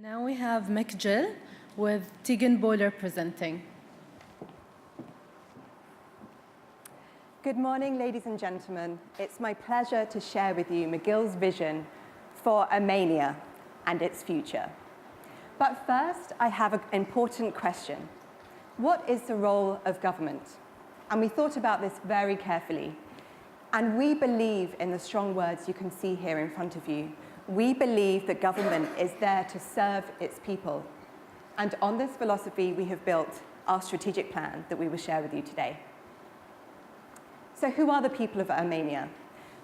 Now we have McGill with Tegan Boiler presenting. Good morning, ladies and gentlemen. It's my pleasure to share with you McGill's vision for Armenia and its future. But first, I have an important question. What is the role of government? And we thought about this very carefully. And we believe in the strong words you can see here in front of you. We believe that government is there to serve its people. And on this philosophy, we have built our strategic plan that we will share with you today. So who are the people of Armenia?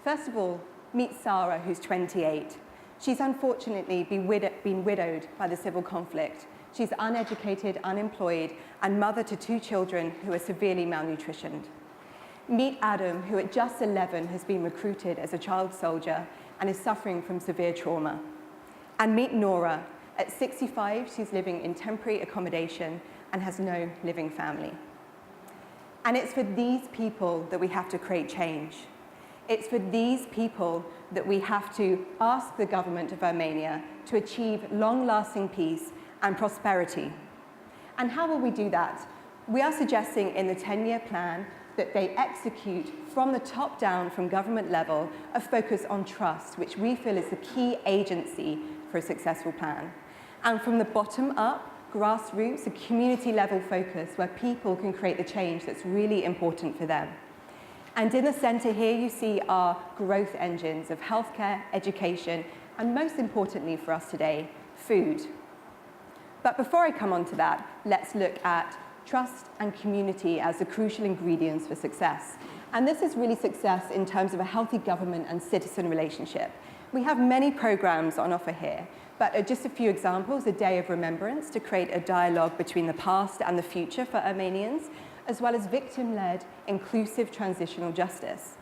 First of all, meet Sarah, who's 28. She's unfortunately been widowed by the civil conflict. She's uneducated, unemployed, and mother to 2 children who are severely malnutritioned. Meet Adam, who at just 11 has been recruited as a child soldier and is suffering from severe trauma. And meet Nora. At 65, she's living in temporary accommodation and has no living family. And it's for these people that we have to create change. It's for these people that we have to ask the government of Armenia to achieve long-lasting peace and prosperity. And how will we do that? We are suggesting in the 10-year plan that they execute from the top down, from government level, a focus on trust, which we feel is the key agency for a successful plan. And from the bottom up, grassroots, a community level focus where people can create the change that's really important for them. And in the center here, you see our growth engines of healthcare, education, and most importantly for us today, food. But before I come on to that, let's look at trust and community as the crucial ingredients for success. And this is really success in terms of a healthy government and citizen relationship. We have many programs on offer here, but just a few examples: a day of remembrance to create a dialogue between the past and the future for Armenians, as well as victim-led, inclusive transitional justice.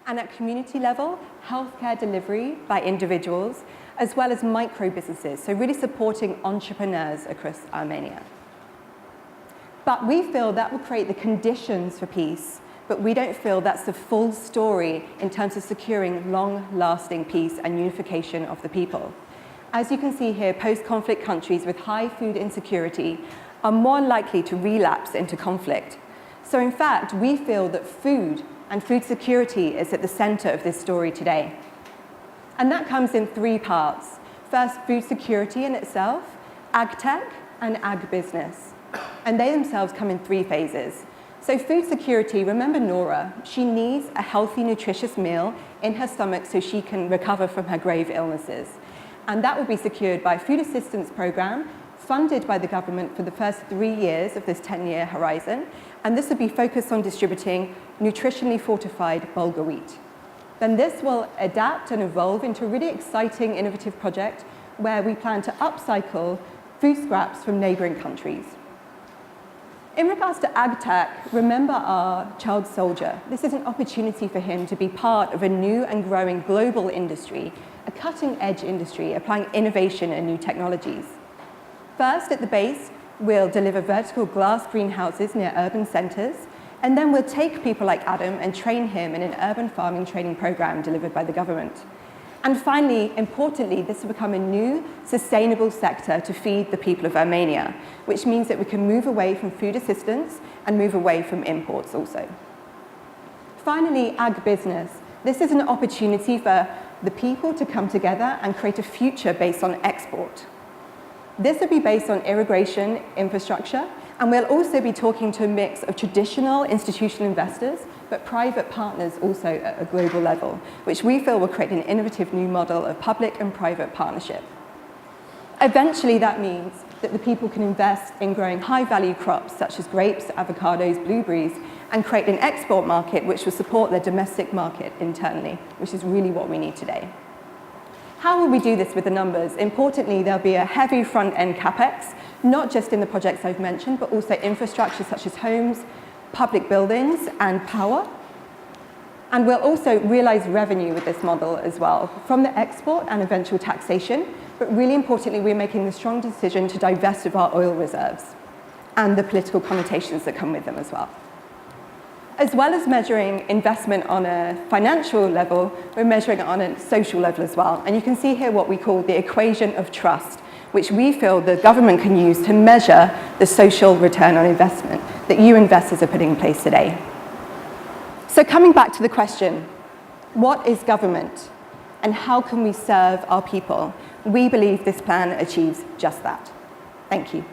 And at community level, healthcare delivery by individuals, as well as micro businesses, so really supporting entrepreneurs across Armenia. But we feel that will create the conditions for peace, but we don't feel that's the full story in terms of securing long-lasting peace and unification of the people. As you can see here, post-conflict countries with high food insecurity are more likely to relapse into conflict. So in fact, we feel that food and food security is at the center of this story today. And that comes in 3 parts. First, food security in itself, ag tech, and ag business. And they themselves come in 3 phases. So food security, remember Nora, she needs a healthy, nutritious meal in her stomach so she can recover from her grave illnesses. And that will be secured by a food assistance program funded by the government for the first 3 years of this 10-year horizon. And this will be focused on distributing nutritionally fortified bulgur wheat. Then this will adapt and evolve into a really exciting, innovative project where we plan to upcycle food scraps from neighboring countries. In regards to ag tech, remember our child soldier. This is an opportunity for him to be part of a new and growing global industry, a cutting-edge industry applying innovation and new technologies. First, at the base, we'll deliver vertical glass greenhouses near urban centers, and then we'll take people like Adam and train him in an urban farming training program delivered by the government. And finally, importantly, this will become a new, sustainable sector to feed the people of Armenia, which means that we can move away from food assistance and move away from imports also. Finally, ag business. This is an opportunity for the people to come together and create a future based on export. This will be based on irrigation infrastructure, and we'll also be talking to a mix of traditional institutional investors, but private partners also at a global level, which we feel will create an innovative new model of public and private partnership. Eventually, that means that the people can invest in growing high-value crops such as grapes, avocados, blueberries, and create an export market which will support their domestic market internally, which is really what we need today. How will we do this with the numbers? Importantly, there'll be a heavy front-end capex, not just in the projects I've mentioned, but also infrastructure such as homes, public buildings, and power. And we'll also realize revenue with this model as well, from the export and eventual taxation. But really importantly, we're making the strong decision to divest of our oil reserves and the political connotations that come with them as well. As well as measuring investment on a financial level, we're measuring it on a social level as well. And you can see here what we call the equation of trust, which we feel the government can use to measure the social return on investment that you investors are putting in place today. So coming back to the question, what is government and how can we serve our people? We believe this plan achieves just that. Thank you.